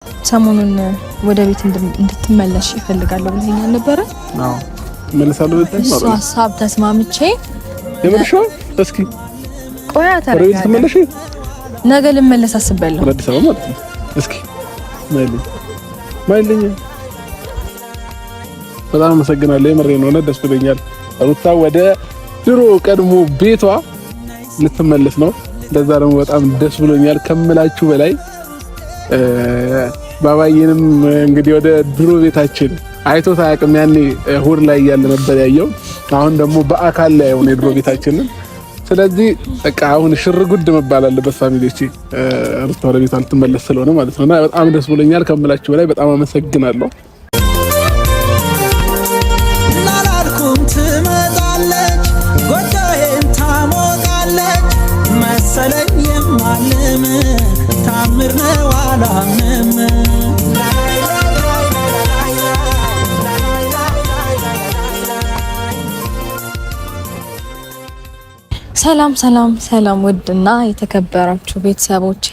ሰሞኑን ወደ ቤት እንድትመለሽ ይፈልጋለሁ ብለኸኛል ነበር? አዎ መልሳለሁ ብትል እሱ ሀሳብ ተስማምቼ የምርሽው እስኪ ቆያ ታረጋለህ ትመለሽ ነገ ልመለስ አስቤያለሁ ወደ አዲስ አበባ ማለት ነው እስኪ ማይልኝ በጣም አመሰግናለሁ የምሬ ነው ደስ ብሎኛል ሩታ ወደ ድሮ ቀድሞ ቤቷ ልትመለስ ነው ለዛ ደግሞ በጣም ደስ ብሎኛል ከምላችሁ በላይ ባባዬንም እንግዲህ ወደ ድሮ ቤታችን አይቶት አያውቅም ያኔ ሁር ላይ ያለ ነበር ያየው አሁን ደግሞ በአካል ላይ ሆነ ድሮ ቤታችንን ስለዚህ በቃ አሁን ሽርጉድ መባል አለበት ፋሚሊዎቼ ሩታ ወደ ቤቷ ልትመለስ ስለሆነ ማለት ነውና በጣም ደስ ብሎኛል ከምላችሁ በላይ በጣም አመሰግናለሁ ናላልኩም ትመጣለች ጎጆዬን ታሞቃለች መሰለኝ የማልም ታምር ነው አላምንም ሰላም ሰላም ሰላም ውድና የተከበራችሁ ቤተሰቦቼ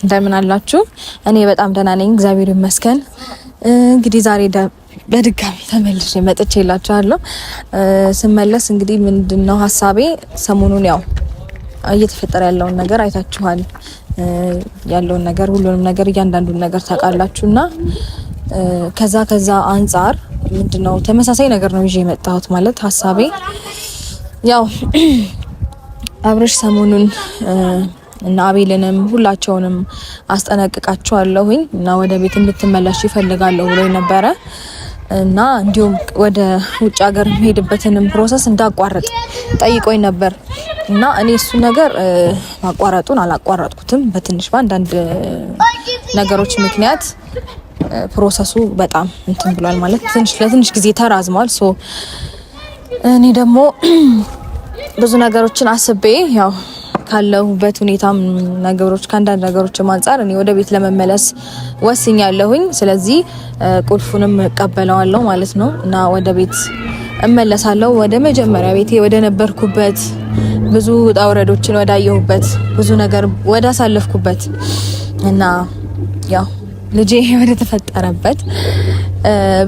እንደምን አላችሁ? እኔ በጣም ደህና ነኝ እግዚአብሔር ይመስገን። እንግዲህ ዛሬ በድጋሚ ተመልሼ መጥቼላችኋለሁ። ስመለስ እንግዲህ ምንድነው ሐሳቤ ሰሞኑን ያው እየተፈጠረ ያለውን ነገር አይታችኋል። ያለውን ነገር ሁሉንም ነገር እያንዳንዱን ነገር ታውቃላችሁና ከዛ አንፃር ምንድነው ተመሳሳይ ነገር ነው ይዤ የመጣሁት ማለት ሐሳቤ ያው አብርሽ ሰሞኑን እና አቤልንም ሁላቸውንም አስጠነቅቃቸዋለሁኝ እና ወደ ቤት እንድትመለሽ ይፈልጋለሁ ብሎኝ ነበረ እና እንዲሁም ወደ ውጭ ሀገር መሄድበትንም ፕሮሰስ እንዳቋረጥ ጠይቆኝ ነበር እና እኔ እሱ ነገር ማቋረጡን አላቋረጥኩትም በትንሽ በአንዳንድ ነገሮች ምክንያት ፕሮሰሱ በጣም እንትን ብሏል ማለት ለትንሽ ጊዜ ተራዝሟል ሶ እኔ ደግሞ ብዙ ነገሮችን አስቤ ያው ካለሁበት ሁኔታም ነገሮች ካንዳንድ ነገሮች አንፃር እኔ ወደ ቤት ለመመለስ ወስኛለሁኝ ስለዚህ ቁልፉንም እቀበለዋለሁ ማለት ነው እና ወደ ቤት እመለሳለሁ ወደ መጀመሪያ ቤቴ ወደ ነበርኩበት ብዙ ጣውረዶችን ወዳየሁበት ብዙ ነገር ወደ አሳለፍኩበት እና ያው ልጄ ወደ ተፈጠረበት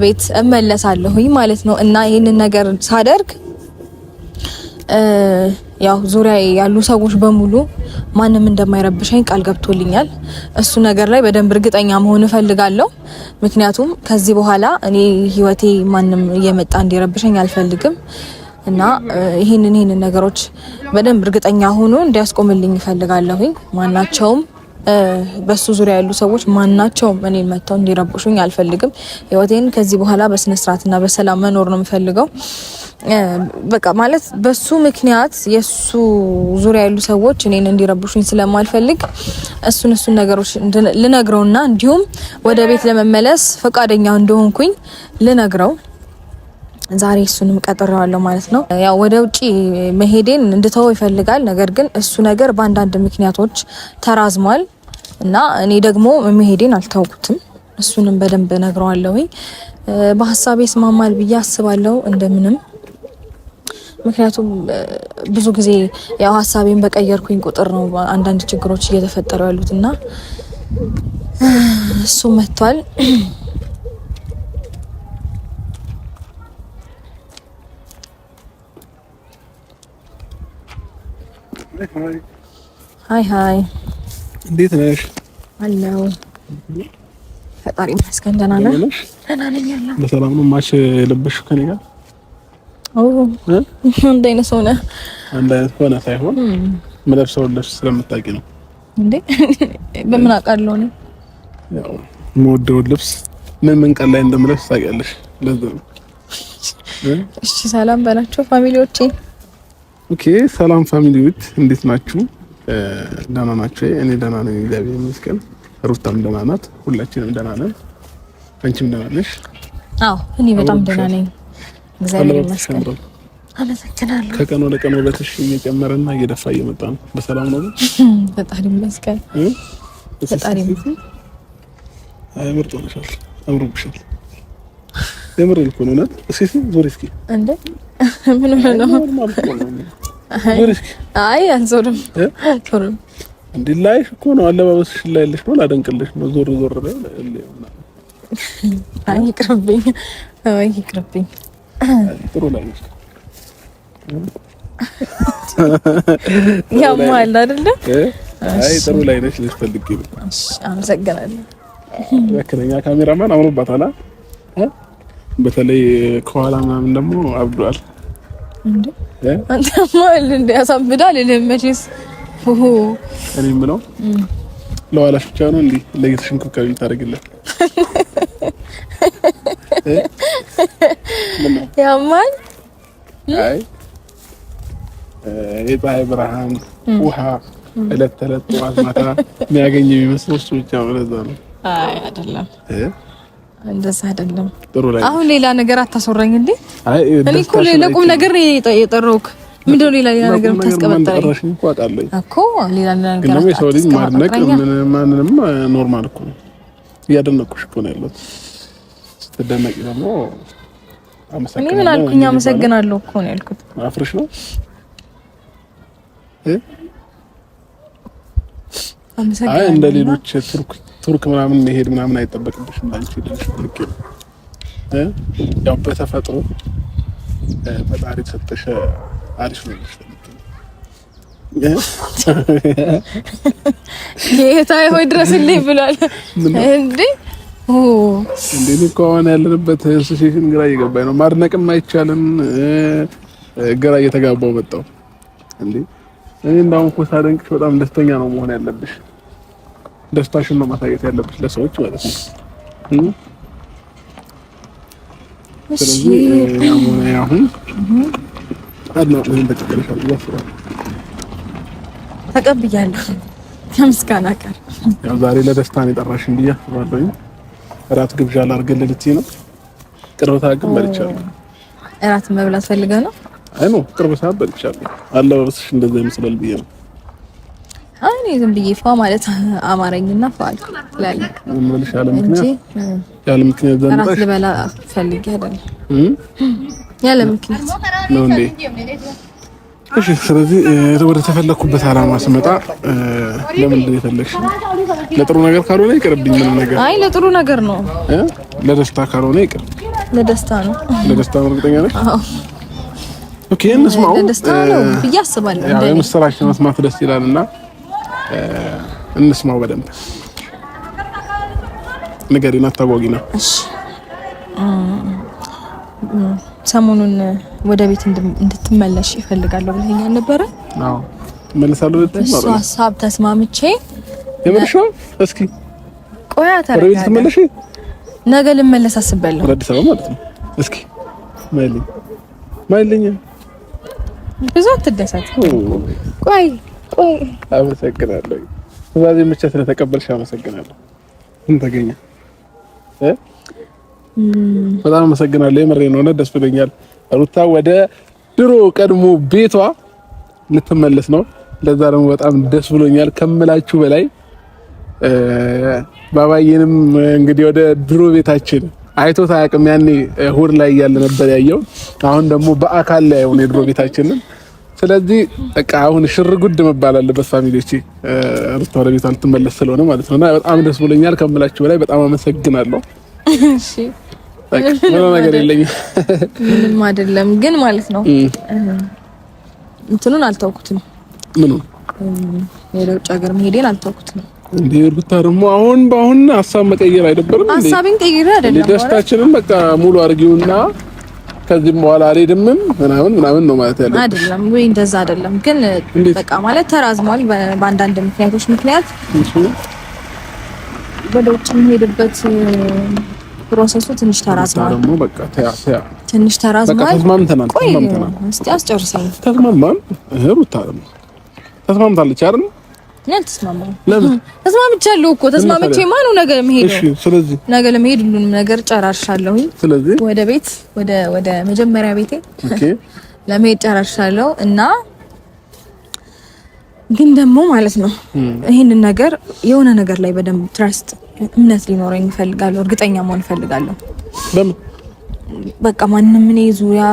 ቤት እመለሳለሁኝ ማለት ነው እና ይሄንን ነገር ሳደርግ ያው ዙሪያ ያሉ ሰዎች በሙሉ ማንንም እንደማይረብሸኝ ቃል ገብቶልኛል እሱ ነገር ላይ በደንብ እርግጠኛ መሆን እፈልጋለሁ ምክንያቱም ከዚህ በኋላ እኔ ህይወቴ ማንንም እየመጣ እንዲረብሸኝ አልፈልግም እና ይሄንን ነገሮች በደንብ እርግጠኛ ሆኖ እንዲያስቆምልኝ እፈልጋለሁ ማናቸውም በሱ ዙሪያ ያሉ ሰዎች ማናቸውም እኔን መተው እንዲረብሹኝ አልፈልግም ህይወቴን ከዚህ በኋላ በስነ ስርዓትና በሰላም መኖር ነው የምፈልገው በቃ ማለት በሱ ምክንያት የሱ ዙሪያ ያሉ ሰዎች እኔን እንዲረብሹኝ ስለማልፈልግ እሱን ነገሮች ልነግረውና እንዲሁም ወደ ቤት ለመመለስ ፈቃደኛ እንደሆንኩኝ ልነግረው ዛሬ እሱንም ቀጥሬዋለሁ ማለት ነው ያው ወደ ውጪ መሄዴን እንድተው ይፈልጋል ነገር ግን እሱ ነገር በአንዳንድ ምክንያቶች ተራዝሟል እና እኔ ደግሞ መሄዴን አልታውኩትም እሱንም በደንብ ነግረዋለሁኝ በሐሳቤ ስማማል ብዬ አስባለሁ እንደምንም ምክንያቱም ብዙ ጊዜ ያው ሐሳቤን በቀየርኩኝ ቁጥር ነው አንዳንድ ችግሮች እየተፈጠሩ ያሉትና እሱ መጥቷል ሃይ እንዴት ነሽ አለው ፈጣሪ ይመስገን ደህና ነሽ ደህና ነኝ ያለው በሰላም ነው ማሽ ለበሽ ከኔ ጋር እንደ አይነት ሆነ ሳይሆን መለብሰው ለብስ ስለምታውቂ ነው እንዴ በምን አውቃለሁ ነው ያው ሞደው ልብስ ምን ቀን ላይ እንደምለብስ ታውቂያለሽ ለዛ ነው እሺ ሰላም በላችሁ ፋሚሊዎቼ ኦኬ ሰላም ፋሚሊዎች እንዴት ናችሁ ደህና ናችሁ እኔ ደህና ነኝ እግዚአብሔር ይመስገን ሩታም ደህና ናት ሁላችንም ደህና ነን አንቺም ደህና ነሽ አዎ እኔ በጣም ደህና ነኝ እግዚአብሔር ይመስገን አመሰግናለሁ ከቀን ወደ ቀን ውበትሽ እየጨመረና እየደፋ እየመጣ ነው በሰላም ነው ፈጣሪ ይመስገን ፈጣሪ ይመስገን አይ ምርጥ ነሻል አምሮብሻል የምር ልኮ ነው ናት እስኪ ዞር እስኪ እንዴ ምን ነው ዞር እስኪ አይ አንዞርም ዞርም እንዲላይሽ እኮ ነው አለባበስሽ ላይ ያለሽ ነው ላደንቅልሽ ነው ዞር ዞር በል አይ ይቅርብኝ ጥሩ ላይ ነሽ ያማል አይደለ አይ ጥሩ ላይ ነሽ ልትፈልጊ ነው እሺ አመሰግናለሁ በከኛ ካሜራማን አምሮባታል በተለይ ከኋላ ምናምን ደግሞ አብዷል እንዴ አንተ ማል እንደ ያሳብዳል ለምመችስ እኔ ምነው ለዋላሽ ብቻ ነው እንዴ ለየትሽን ኮካቢ ታደርግለት ያማል አይ የፀሐይ ብርሃን ውሃ እለት ተለት ጠዋት ማታ የሚያገኝ የሚመስለው እሱ ብቻ ነው ለዛ ነው አይ አይደለም እንደዛ አይደለም ጥሩ ላይ አሁን ሌላ ነገር አታሰራኝ እንዴ አይ እኔ እኮ ለቁም ነገር የጠራሁት ምንድነው ሌላ ነገር ታስቀምጣለሽ እኮ ሌላ ነገር ነው ሰው ልጅ ማድነቅ ማንንም ኖርማል እኮ ነው እያደነቅኩሽ እኮ ነው ያለው ስትደነቂ ደግሞ አመሰግናለሁ እኔ ምን አልኩኝ አመሰግናለሁ እኮ ነው ያልኩት አፍርሽ ነው አይ እንደ ሌሎች ቱርክ ምናምን መሄድ ምናምን አይጠበቅብሽም አንቺ ልጅ ልክ ያው በተፈጥሮ ፈጣሪ ሰጥተሽ አሪፍ ነው ጌታዬ ሆይ ድረስልኝ ብሏል እንዴ እንዴ ልቆን ያለበት ሲቹዌሽን ግራ እየገባኝ ነው ማድነቅም አይቻልም ግራ እየተጋባው መጣው እንዴ እኔ እንዳውም እኮ ሳደንቅሽ በጣም ደስተኛ ነው መሆን ያለብሽ ደስታሽን ነው ማሳየት ያለብሽ ለሰዎች ማለት ነው እሺ አሁን አድናቆትን ተቀበልሻል ያስባል ተቀብያለሁ ከምስጋና ጋር ያው ዛሬ ለደስታ ነው የጠራሽ እንዲያ አስባለሁ እራት ግብዣ ላድርግልህ ልትይ ነው ቅርብ ሰዓት ግን በልቻለሁ እራት መብላት ፈልገህ ነው አይ ነው ቅርብ ሰዓት በልቻለሁ አለባበስሽ እንደዛ ይመስላል ብዬ ነው አይ ዝም ብዬ ፋ ማለት አማረኝና ፋል ላይ ምንልሽ ያለ ምክንያት ዘንጣሽ እራት ልበላ ፈልጌ አይደለም ያለ ምክንያት ነው እንዴ እሺ ስለዚህ ወደ ተፈለኩበት አላማ ስመጣ ለምን እንደፈለግሽ ለጥሩ ነገር ካልሆነ ይቅርብኝ ምን ነገር አይ ለጥሩ ነገር ነው ለደስታ ካልሆነ ይቅር ለደስታ ነው ለደስታ ነው እርግጠኛ ነሽ አዎ ኦኬ እንስማው ለደስታ ነው ብዬ አስባለሁ ያው የምስራች መስማት ደስ ይላልና እንስማው በደንብ ንገሪና ታጓጊና እሺ ሰሞኑን ወደ ቤት እንድትመለሽ ይፈልጋለሁ ብለኸኛል ነበር አዎ መልሳለሁ ልትይ ነው ሀሳብ ተስማምቼ የምልሽው እስኪ ቆያ ታረጋ ወደ ቤት ትመለሽ ነገ ልመለስ አስቤያለሁ ወደ አዲስ አበባ ማለት ነው እስኪ ማይልኝ ብዙ አትደሰት ቆይ አመሰግናለሁ ስለዚህ ብቻ ስለተቀበልሽ አመሰግናለሁ ምን ተገኘ በጣም አመሰግናለሁ የምሬን ነው ደስ ብሎኛል ሩታ ወደ ድሮ ቀድሞ ቤቷ ልትመለስ ነው ለዛ ደግሞ በጣም ደስ ብሎኛል ከምላችሁ በላይ ባባዬንም እንግዲህ ወደ ድሮ ቤታችን አይቶት አያውቅም ያኔ ሁር ላይ ያለ ነበር ያየው አሁን ደግሞ በአካል ላይ ነው የድሮ ቤታችንን ስለዚህ በቃ አሁን ሽርጉድ መባል አለበት ፋሚሊዎቼ ሩታ ወደ ቤቷ ልትመለስ ስለሆነ ማለት ነውና በጣም ደስ ብሎኛል ከምላችሁ በላይ በጣም አመሰግናለሁ እሺ ምንም ነገር የለኝም ምንም አይደለም ግን ማለት ነው እንትኑን አልታውኩትም ምኑን የውጭ ሀገር መሄዴን አልታውኩትም እንዴ ሩታ ደግሞ አሁን በአሁን ሀሳብ መቀየር አይደብርም እንዴ ሀሳብን ቀይሬ አይደለም ደስታችንን በቃ ሙሉ አርጊውና ከዚህም በኋላ አልሄድምም ምናምን ነው ማለት ያለው አይደለም ወይ እንደዛ አይደለም ግን በቃ ማለት ተራዝሟል በአንዳንድ ምክንያት ወደ ውጭ የምሄድበት ፕሮሰሱ ትንሽ ተራዝሟል ደግሞ በቃ ትንሽ ተራዝሟል በቃ ተስማምተናል እስቲ አስጨርሰኝ ተስማማን ሩታ ተስማምታለች አይደል ተስማማን ለምን ተስማምቻለሁ እኮ ተስማምቼ ማኑ ነገር መሄድ እሺ ስለዚህ ነገ ለመሄድ ሁሉንም ነገር ጨራርሻለሁ ስለዚህ ወደ ቤት ወደ መጀመሪያ ቤቴ ኦኬ ለመሄድ ጨራርሻለሁ እና ግን ደግሞ ማለት ነው ይሄንን ነገር የሆነ ነገር ላይ በደንብ ትረስት እምነት ሊኖረኝ እፈልጋለሁ እርግጠኛ መሆን እፈልጋለሁ ለምን በቃ ማንንም እኔ ዙሪያ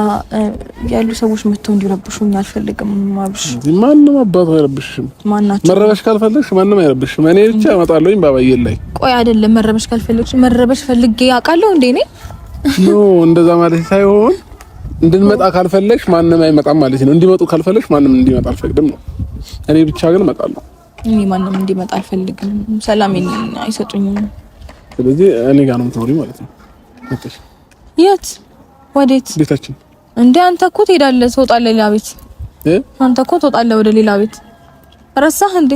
ያሉ ሰዎች መጥተው እንዲረብሹኝ አልፈልግም። ማብሽ ማንንም አባቱ አይረብሽም። ማናቸው መረበሽ ካልፈለግሽ ማንንም አይረብሽም። እኔ ብቻ እመጣለሁኝ ባባዬ ላይ። ቆይ አይደለም መረበሽ ካልፈለግሽ መረበሽ ፈልጌ አውቃለሁ እንዴ እኔ? ኖ እንደዛ ማለት ሳይሆን እንድንመጣ ካልፈለግሽ ማንንም አይመጣም ማለት ነው። እንዲመጡ ካልፈለግሽ ማንንም እንዲመጣ አልፈቅድም ነው። እኔ ብቻ ግን እመጣለሁ። እኔ ማንንም እንዲመጣ አልፈልግም። ሰላሜን አይሰጡኝም። ስለዚህ እኔ ጋር ነው የምትኖሪው ማለት ነው። እሺ የት ወዴት? ቤታችን እንዴ አንተ እኮ ትሄዳለህ ትወጣለህ ሌላ ቤት አንተ እኮ ትወጣለህ ወደ ሌላ ቤት ረሳህ እንዴ?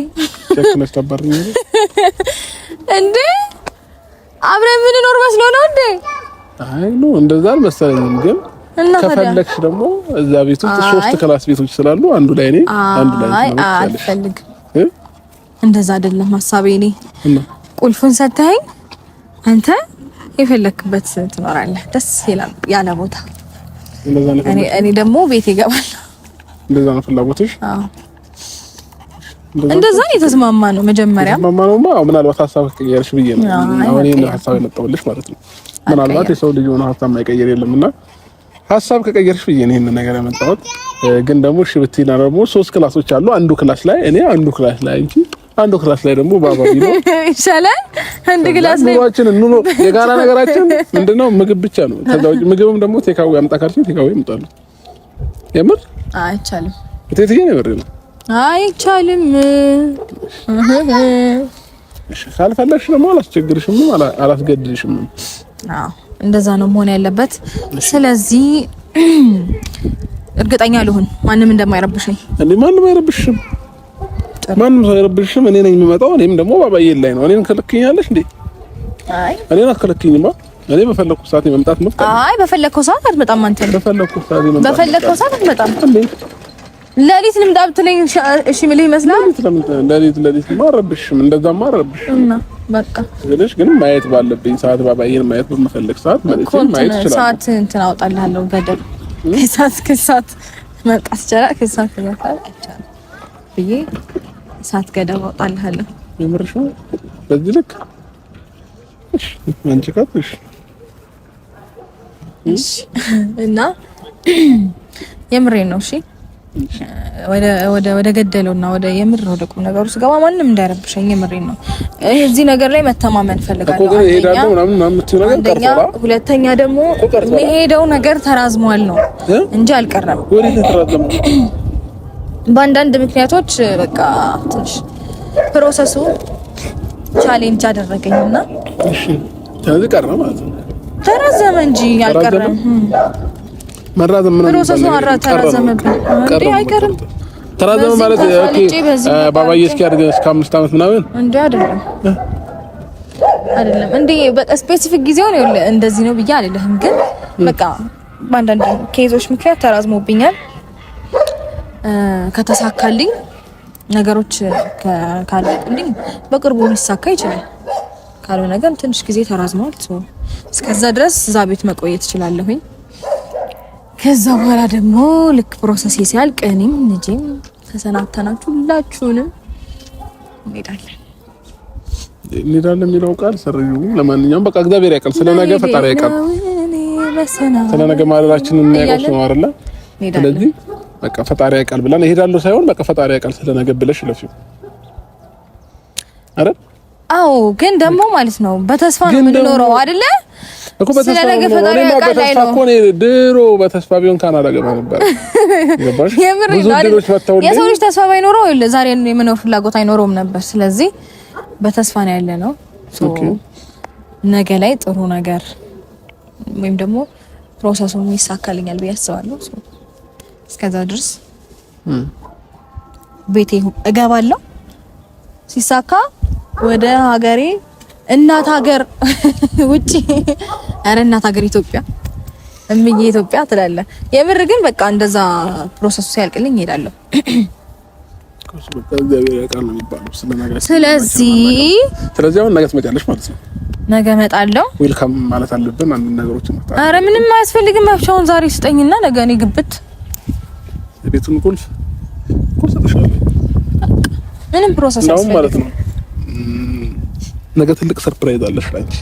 ቸክነሽ ተባርኝ እንዴ አብረን ምን ኖር መስሎ ነው እንዴ? አይ ኖ እንደዛ አልመሰለኝም። ግን ከፈለክሽ ደግሞ እዛ ቤት ውስጥ 3 ክላስ ቤቶች ስላሉ አንዱ ላይ እኔ አንዱ ላይ ነው። አልፈልግም። እንደዛ አይደለም ሐሳቤ። እኔ ቁልፉን ሰተኸኝ አንተ የፈለክበት ትኖራለህ። ደስ ይላል ያለ ቦታ። እኔ ደግሞ ቤት ይገባል። እንደዛ ነው ፍላጎትሽ? አዎ እንደዛ የተስማማ ነው። መጀመሪያ ተስማማነውማ። ምናልባት ሐሳብ ከቀየርሽ ብዬ ነው አሁን ይሄን ሐሳብ የመጣሁልሽ ማለት ነው። ምናልባት የሰው ልጅ ሆነ ሐሳብ ማይቀየር የለምና ሐሳብ ከቀየርሽ ብዬ ነው ይሄን ነገር ያመጣሁት። ግን ደግሞ እሺ ብትይና ደግሞ 3 ክላሶች አሉ። አንዱ ክላስ ላይ እኔ አንዱ ክላስ ላይ እንጂ አንዱ ክላስ ላይ ደግሞ ባባ ቢኖር ይሻላል። አንድ ክላስ ላይ ኑሯችን ኑሮ የጋራ ነገራችን ምንድነው? ምግብ ብቻ ነው። ከዛ ውጪ ምግብም ደግሞ ቴካዊ አምጣ ካልሽ ቴካዊ ይመጣሉ። የምር አይቻልም። እቴትዬ ነው የምር ነው አይቻልም። እሺ ካልፈለግሽ ደግሞ አላስቸግርሽም፣ አላስገድድሽም። አዎ እንደዛ ነው መሆን ያለበት። ስለዚህ እርግጠኛ ልሁን ማንም እንደማይረብሽኝ። እንዴ ማንም አይረብሽም። ማንም ሳይረብሽም እኔ ነኝ የምመጣው። እኔም ደግሞ ባባዬ ላይ ነው። እኔን ከልክኛለሽ እንዴ? አይ እኔን አትከለክኝማ። እኔ በፈለኩት ሰዓት የመምጣት መብት አለ። አይ በፈለኩት ሰዓት አትመጣም አንተ። በፈለኩት ሰዓት የመምጣት በፈለኩት ሰዓት አትመጣም እንዴ? ለሊት ልምጣ ብትለኝ እሺ ምን ይመስላል? ለሊት ማረብሽም እንደዛማ አረብሽም እና በቃ ስለሽ ግን ማየት ባለብኝ ሰዓት ባባዬን ማየት በመፈለግ ሰዓት ማለት ነው ማየት ይችላል። ሰዓት እንትን አውጣልሃለሁ ገደብ ከሰዓት መምጣት ይችላል። ከሰዓት አይቻልም ብዬ ሰዓት ገደብ አውጣልሃለሁ። የምርሽ ነው በዚህ ልክ? እሺ አንቺ ካጥሽ እሺ እና የምሬን ነው። እሺ ወደ ገደለውና ወደ የምር ወደ ቁም ነገሩ ስገባ ማንም እንዳይረብሸኝ የምሬን ነው። እዚህ ነገር ላይ መተማመን ፈልጋለሁ። ሁለተኛ ደግሞ የሚሄደው ነገር ተራዝሟል ነው እንጂ አልቀረም። በአንዳንድ ምክንያቶች በቃ ትንሽ ፕሮሰሱ ቻሌንጅ አደረገኝና እሺ ስለዚህ ቀረ ማለት ነው። ተራዘመ እንጂ አልቀረም። መራዘም ምን ፕሮሰሱ ተራዘመብኝ እንዴ? አይቀርም። ተራዘመ ማለት ኦኬ ባባዬ እስኪያድግ እስከ 5 አመት ምናምን እንዴ? አይደለም እንዴ በቃ ስፔሲፊክ ጊዜው ነው እንደዚህ ነው ብዬ አይደለም። ግን በቃ በአንዳንድ ኬዞች ምክንያት ተራዝሞብኛል። ከተሳካልኝ ነገሮች ካለልኝ በቅርቡ ሊሳካ ይችላል። ካልሆነ ግን ትንሽ ጊዜ ተራዝሟል። እስከዛ ድረስ እዛ ቤት መቆየት እችላለሁኝ። ከዛ በኋላ ደግሞ ልክ ፕሮሰስ ሲያልቅ እኔም ልጄም ተሰናብተናችሁ ሁላችሁንም እንሄዳለን የሚለው ቃል ሰርዩ። ለማንኛውም በቃ እግዚአብሔር ያውቃል። ስለነገ ፈጣሪ ያውቃል። ስለነገ ማለዳችንን የሚያውቀው ነው አይደል? ስለዚህ በቃ ፈጣሪ ያውቃል ብለን እሄዳለሁ ሳይሆን በቃ ፈጣሪ ያውቃል ስለነገ ብለሽ ለፊው አረ አዎ። ግን ደግሞ ማለት ነው በተስፋ ነው የምንኖረው አይደለ? እኮ በተስፋ ነው ድሮ በተስፋ ቢሆን ካናዳ ገባ ነበር። ገባሽ? ብዙ ድሮች መጣው። የሰው ልጅ ተስፋ ባይኖረው ዛሬ የመኖር ፍላጎት አይኖረውም ነበር። ስለዚህ በተስፋ ነው ያለ ነው። ነገ ላይ ጥሩ ነገር ወይም ደግሞ ፕሮሰሱን ይሳካልኛል ብዬ አስባለሁ። እስከዛ ድረስ ቤቴ እገባለሁ። ሲሳካ ወደ ሀገሬ እናት ሀገር ውጪ አረ እናት ሀገር ኢትዮጵያ እምዬ ኢትዮጵያ ትላለህ። የምር ግን በቃ እንደዛ ፕሮሰሱ ሲያልቅልኝ እሄዳለሁ። ስለዚህ አሁን ነገ ትመጫለሽ ማለት ነው? ነገ እመጣለሁ። ዌልካም ማለት አለብን አንድ ነገሮች ነው። አረ ምንም አያስፈልግም። መፍቻውን ዛሬ ስጠኝና ነገ እኔ ግብት የቤቱን ቁልፍ ሰጥሻለሁ። ምንም ፕሮሰስ ነው ማለት ነው። ነገ ትልቅ ሰርፕራይዝ አለሽ አንቺ።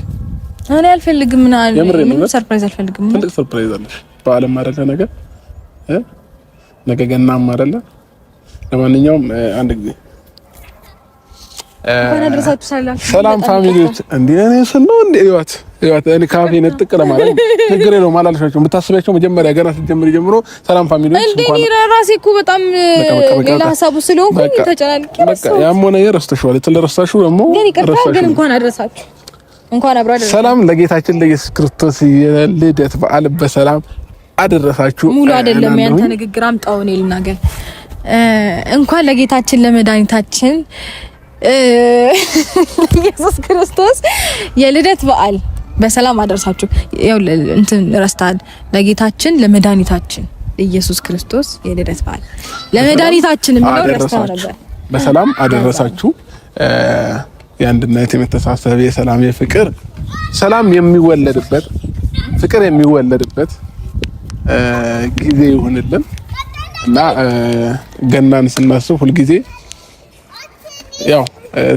እኔ አልፈልግም ምንም ሰርፕራይዝ አልፈልግም። ትልቅ ሰርፕራይዝ አለሽ በዓለም ማረለ ነገር ነገ ገናም አይደለ? ለማንኛውም አንድ ጊዜ ሰላም ፋሚሊዎች እንዴ እኔ ስለው እንዴ ይዋት እኔ ካፌ ነጥቅ ለማለት ነገር ነው ማላልሻቸው የምታስባቸው መጀመሪያ ገና ስትጀምሪ ጀምሮ ሰላም ፋሚሊዎች እንዴ እኔ ራሴ እኮ በጣም ሌላ ሀሳቡ ስለሆንኩኝ ተጨናንቄ በቃ ያም ሆነ የረስተሽዋል ስለረሳሽው ደግሞ ግን እንኳን አደረሳችሁ እንኳን አብራ አደረሳችሁ። ሰላም ለጌታችን ለኢየሱስ ክርስቶስ የልደት በዓል በሰላም አደረሳችሁ። ሙሉ አይደለም ያንተ ንግግር አምጣው እኔ ልናገር እንኳን ለጌታችን ለመድኃኒታችን ኢየሱስ ክርስቶስ የልደት በዓል በሰላም አደረሳችሁ። ያው እንትን ረስታል ለጌታችን ለመድኃኒታችን ኢየሱስ ክርስቶስ የልደት በዓል ለመድኃኒታችን ምን ረስታ ነበር። በሰላም አደረሳችሁ። የአንድነት የመተሳሰብ የሰላም የፍቅር ሰላም የሚወለድበት ፍቅር የሚወለድበት ጊዜ ይሁንልን እና ገናን ስናስብ ሁልጊዜ ያው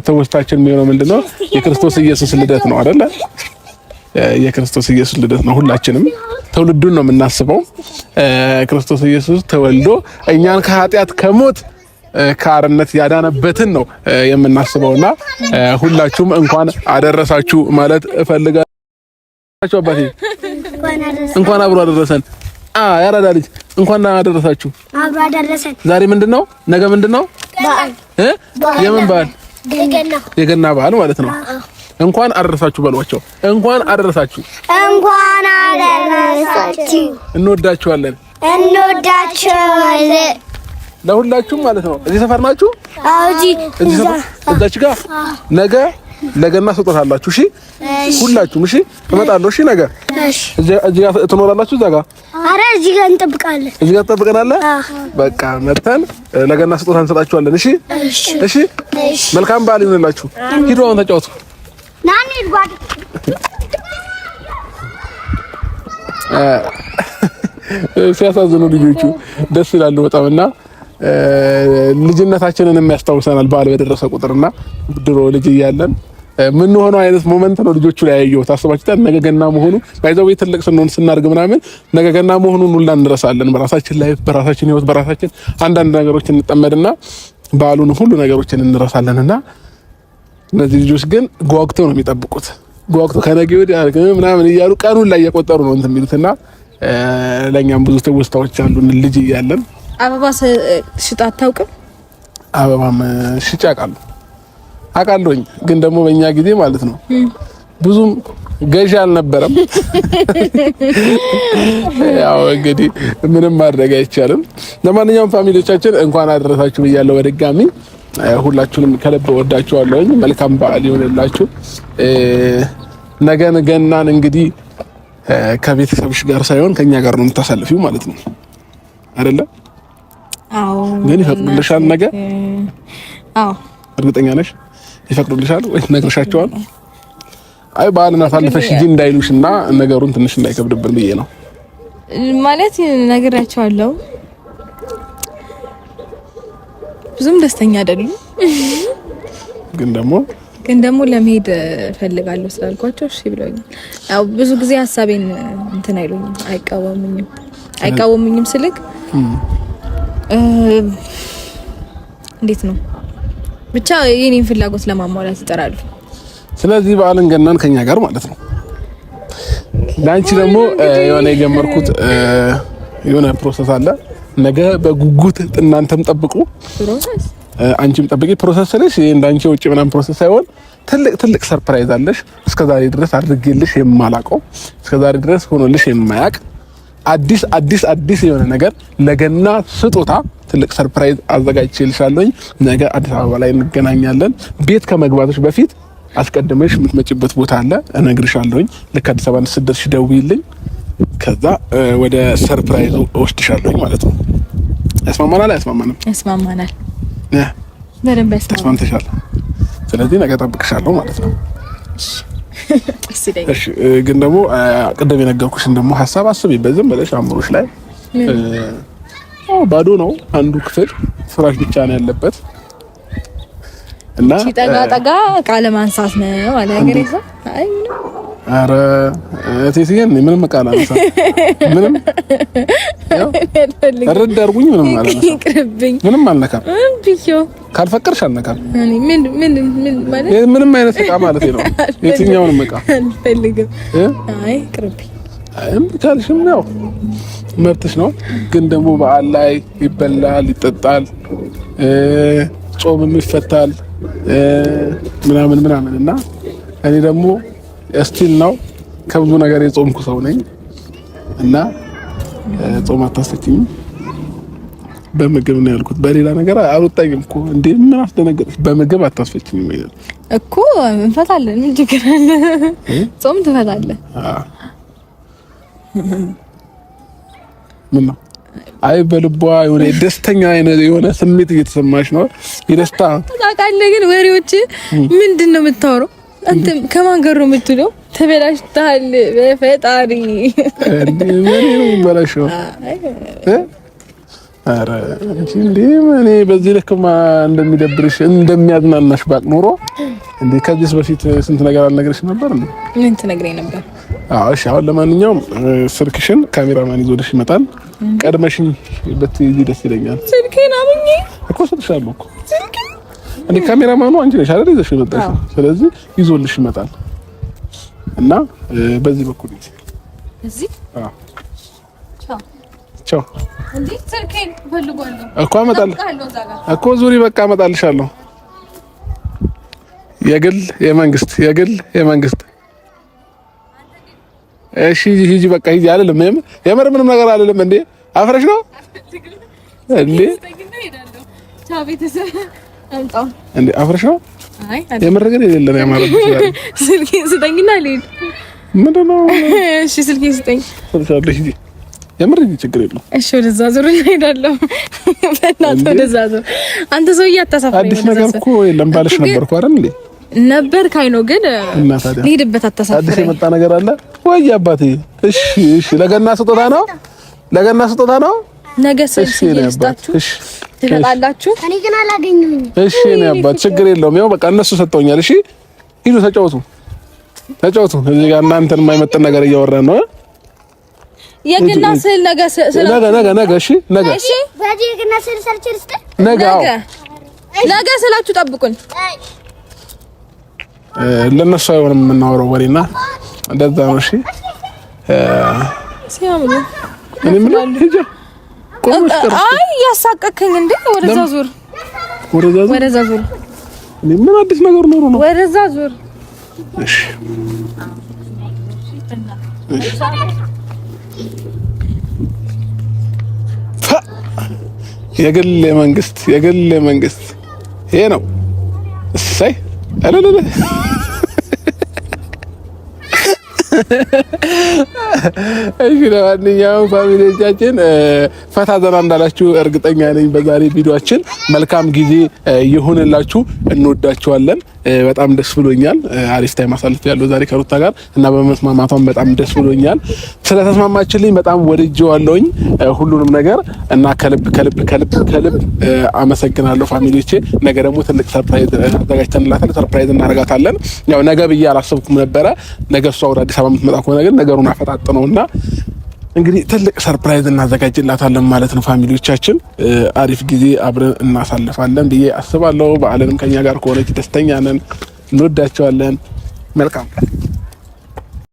ተወስታችን የሚሆነው ምንድነው የክርስቶስ ኢየሱስ ልደት ነው አይደለ? የክርስቶስ ኢየሱስ ልደት ነው። ሁላችንም ትውልዱን ነው የምናስበው። ክርስቶስ ኢየሱስ ተወልዶ እኛን ከኃጢአት ከሞት ከአርነት ያዳነበትን ነው የምናስበውና ሁላችሁም እንኳን አደረሳችሁ ማለት እፈልጋለሁ። አባቴ እንኳን አብሮ አደረሰን። ያራዳ ልጅ እንኳን አደረሳችሁ። አብሮ አደረሰን። ዛሬ ምንድነው? ነገ ምንድነው? በዓል የምን በዓል? የገና በዓል ማለት ነው። እንኳን አደረሳችሁ በሏቸው። እንኳን አደረሳችሁ። እንኳን አደረሳችሁ። እንወዳችኋለን። እንወዳችኋለን። ለሁላችሁም ማለት ነው። እዚህ ሰፈር ናችሁ? አዎ እዛች ጋር ነገ ለገና ስጦታ አላችሁ። እሺ ሁላችሁም እሺ እመጣለሁ። እሺ ነገ እዚህ ጋር ትኖራላችሁ። እዛ ጋር ኧረ እዚህ ጋር እንጠብቃለን። እዚህ ጋር ትጠብቀናለህ? በቃ መተን ለገና ስጦታ እንሰጣችኋለን። እሺ እሺ መልካም በዓል ይሁንላችሁ። ሂዱ አሁን ተጫወቱ። ናኒ ጓድ ሲያሳዝኑ ልጆቹ ደስ ይላሉ በጣምና ልጅነታችንን የሚያስታውሰናል በዓል በደረሰ ቁጥርና ድሮ ልጅ እያለን ምን ሆነው አይነት ሞመንት ነው ልጆቹ ላይ ያየው። ታስባችሁታል? ነገ ገና መሆኑ ባይዘው ትልቅ ስንሆን ስናርግ ምናምን ነገ ገና መሆኑን ሁላ እንረሳለን። በራሳችን ላይ በራሳችን ህይወት በራሳችን አንዳንድ ነገሮችን እንጠመድና በዓሉን ሁሉ ነገሮችን እንረሳለንና እነዚህ ልጆች ግን ጓጉተው ነው የሚጠብቁት። ጓጉተው ከነገ ወዲያ ምናምን እያሉ ቀኑን ላይ እየቆጠሩ ነው እንትን የሚሉትና ለኛም ብዙ ትውስታዎች አሉን ልጅ እያለን። አበባ ሽጣ አታውቅም? አበባም ሽጫ አውቃለሁኝ ግን ደግሞ በእኛ ጊዜ ማለት ነው ብዙም ገዢ አልነበረም። ያው እንግዲህ ምንም ማድረግ አይቻልም። ለማንኛውም ፋሚሊዎቻችን እንኳን አደረሳችሁ ብያለሁ በድጋሚ። ሁላችሁንም ከልብ ወዳችኋለሁኝ። መልካም በዓል ይሁንላችሁ። ነገን ገናን እንግዲህ ከቤተሰብሽ ጋር ሳይሆን ከኛ ጋር ነው የምታሳልፊው ማለት ነው አይደለ? አዎ። ግን ይፈቅዱልሻል ነገ? አዎ። እርግጠኛ ነሽ? ይፈቅዱልሻል ወይ ነግረሻቸዋል? አይ በዓልን አሳልፈሽ ሂጂ እንዳይሉሽና ነገሩን ትንሽ እንዳይከብድብን ብዬ ነው ማለት ነግሬያቸዋለሁ። ብዙም ደስተኛ አይደሉም። ግን ደግሞ ለመሄድ ፈልጋለሁ ስላልኳቸው እሺ ብለውኛል። ያው ብዙ ጊዜ ሐሳቤን እንትን አይሉኝም፣ አይቃወሙኝም ስልክ እንዴት ነው ብቻ የኔን ፍላጎት ለማሟላት ይጥራሉ። ስለዚህ በዓልን ገናን ከኛ ጋር ማለት ነው። ላንቺ ደግሞ የሆነ የጀመርኩት የሆነ ፕሮሰስ አለ። ነገ በጉጉት እናንተም ጠብቁ፣ አንቺም ጠብቂ። ፕሮሰስ ስለሽ እንዳንቺ ውጪ ምናምን ፕሮሰስ ሳይሆን ትልቅ ሰርፕራይዝ አለሽ። እስከዛሬ ድረስ አድርጌልሽ የማላቀው እስከዛሬ ድረስ ሆኖልሽ የማያቅ አዲስ የሆነ ነገር ለገና ስጦታ ትልቅ ሰርፕራይዝ አዘጋጅቼልሻለሁ። ነገ አዲስ አበባ ላይ እንገናኛለን። ቤት ከመግባትሽ በፊት አስቀድመሽ የምትመጪበት ቦታ አለ እነግርሻለሁ። ልክ አዲስ አበባ ስትደርሺ ደውዪልኝ። ከዛ ወደ ሰርፕራይዙ እወስድሻለሁ ማለት ነው። ያስማማናል? አያስማማንም? ያስማማናል። በደንብ ተስማምተሻል? ስለዚህ ነገ እጠብቅሻለሁ ማለት ነው። እሺ። ግን ደግሞ ቅድም የነገርኩሽን ደግሞ ሀሳብ አስቢበት ዝም ብለሽ አእምሮሽ ላይ። ባዶ ነው አንዱ ክፍል፣ ፍራሽ ብቻ ነው ያለበት እና ሲጠጋ ቃለ ማንሳት ነው አለ ሀገሬ ሰው። አይ ኧረ እቴትዬ ምንም ቃል አነሳ ምንም ያው ረድ አድርጉኝ ምንም ማለት ነው። ይቅርብኝ ምንም አልነካም ብዬ ካልፈቀድሽ አልነካም። ምን ማለት ምንም አይነት ዕቃ ማለት ነው። የትኛውንም ዕቃ አልፈልግም። አይ ይቅርብኝ። አይም ካልሽም ያው መብትሽ ነው። ግን ደግሞ በዓል ላይ ይበላል ይጠጣል፣ ጾምም ይፈታል ምናምን እና እኔ ደግሞ እስቲል ነው ከብዙ ነገር የጾምኩ ሰው ነኝ እና ጾም አታስፈችኝም። በምግብ ነው ያልኩት፣ በሌላ ነገር አልወጣኝም እኮ እንዴ። ምን አስደነገጥሽ? በምግብ አታስፈችኝም እኮ እንፈታለን። ምን ችግር አለ? ጾም ትፈታለህ። ምን ነው? አይ በልቧ የሆነ ደስተኛ የሆነ ስሜት እየተሰማሽ ነው። የደስታ ታውቃለህ። ግን ወሬዎች ምንድን ነው የምታወራው? አንተ ከማን ጋር ነው የምትውለው? ተበላሽታል። በፈጣሪ እንዴ ምን ነው የሚበላሽው? ኧረ እንዴ እኔ በዚህ ልክማ እንደሚደብርሽ እንደሚያዝናናሽ ባቅ ኖሮ እንዴ ከዚህ በፊት ስንት ነገር አልነግርሽ ነበር እንዴ? ምን ትነግረኝ ነበር? አዎ እሺ። አሁን ለማንኛውም ስልክሽን ካሜራማን ይዞልሽ ይመጣል። ቀድመሽኝ በትይዚ ደስ ይለኛል። ስልኬን አምኜ እኮ ሰጥሻለሁ እኮ ስልኬን እንዴ ካሜራማኑ አንቺ ነሽ አይደል? ይዘሽ የመጣሽ። ስለዚህ ይዞልሽ ይመጣል እና በዚህ በኩል እዚህ አዎ ቻው ቻው። እንዴ ስልኬን ፈልጓለሁ እኮ አመጣለሁ እኮ ዙሪ በቃ አመጣልሻለሁ። የግል የመንግስት እሺ ሂጂ በቃ ሂጂ። አይደለም የምር ምንም ነገር አይደለም። እንዴ አፍረሽ ነው እንዴ? ቻው ቤተሰብ አንጣው እንዴ አፍረሽ ነው? አይ የምር ግን የሌለ ነው ያማረብሽ። ስልኬን ስጠኝና ልሂድ። ምንድነው? እሺ ስልኬን ስጠኝ። ሰጥሻለሁ። ሂጂ የምር ሂጂ፣ ችግር የለውም። እሺ ወደዛ ዙር እንሄዳለን። በእናትህ ወደዛ ዙር። አንተ ሰውዬ አታሳፍረኝ። አዲስ ነገር እኮ የለም ባልሽ ነበርኩ አይደል እንዴ? ነበር ካይ ነው ግን ልሂድበት። አታሳፍረኝ። አዲስ የመጣ ነገር አለ ወይ አባቴ? እሺ ለገና ስጦታ ነው። ነገ ስልስታችሁ ትመጣላችሁ። እኔ ግን አላገኘሁኝም። እሺ እኔ አባት ችግር የለውም። ያው በቃ እነሱ ሰጥተውኛል። እሺ ሂዱ ተጫወቱ። እዚህ ጋር እናንተን የማይመጥን ነገር እያወራን ነው። የግና ስል ነገ እሺ ነገ እሺ በዚህ የግና ስል ሰርችልስ ነገ ስላችሁ ጠብቁኝ። ለነሱ አይሆንም የምናወራው ወሬና እንደዛ ነው። እሺ ሲያምሩ እኔ ምን ሂጂ አይ ያሳቀከኝ እንዴ? ወደዛ ዙር። እኔ ምን አዲስ ነገር ኖሮ ነው? ወደዛ ዙር። እሺ የግል የመንግስት ይሄ ነው። እሰይ አለለ እሺ ለማንኛውም ፋሚሊዎቻችን ፈታ ዘና እንዳላችሁ እርግጠኛ ነኝ። በዛሬ ቪዲዮአችን መልካም ጊዜ ይሁንላችሁ። እንወዳችኋለን። በጣም ደስ ብሎኛል። አሪፍ ታይም አሳልፌያለሁ ዛሬ ከሩታ ጋር እና በመስማማቷም በጣም ደስ ብሎኛል። ስለተስማማችልኝ በጣም ወድጄዋለሁኝ ሁሉንም ነገር እና ከልብ አመሰግናለሁ ፋሚሊዎቼ። ነገ ደግሞ ትልቅ ሰርፕራይዝ አዘጋጅተንላታል። ሰርፕራይዝ እናደርጋታለን። ያው ነገ ብዬ አላሰብኩም ነበረ። ነገ እሷ ወደ አዲስ አበባ የምትመጣ ከሆነ ግን ነገሩን አፈጣጥነውና እንግዲህ ትልቅ ሰርፕራይዝ እናዘጋጅላታለን ማለት ነው። ፋሚሊዎቻችን አሪፍ ጊዜ አብረን እናሳልፋለን ብዬ አስባለሁ። በዓልንም ከኛ ጋር ከሆነች ደስተኛ ነን። እንወዳቸዋለን። መልካም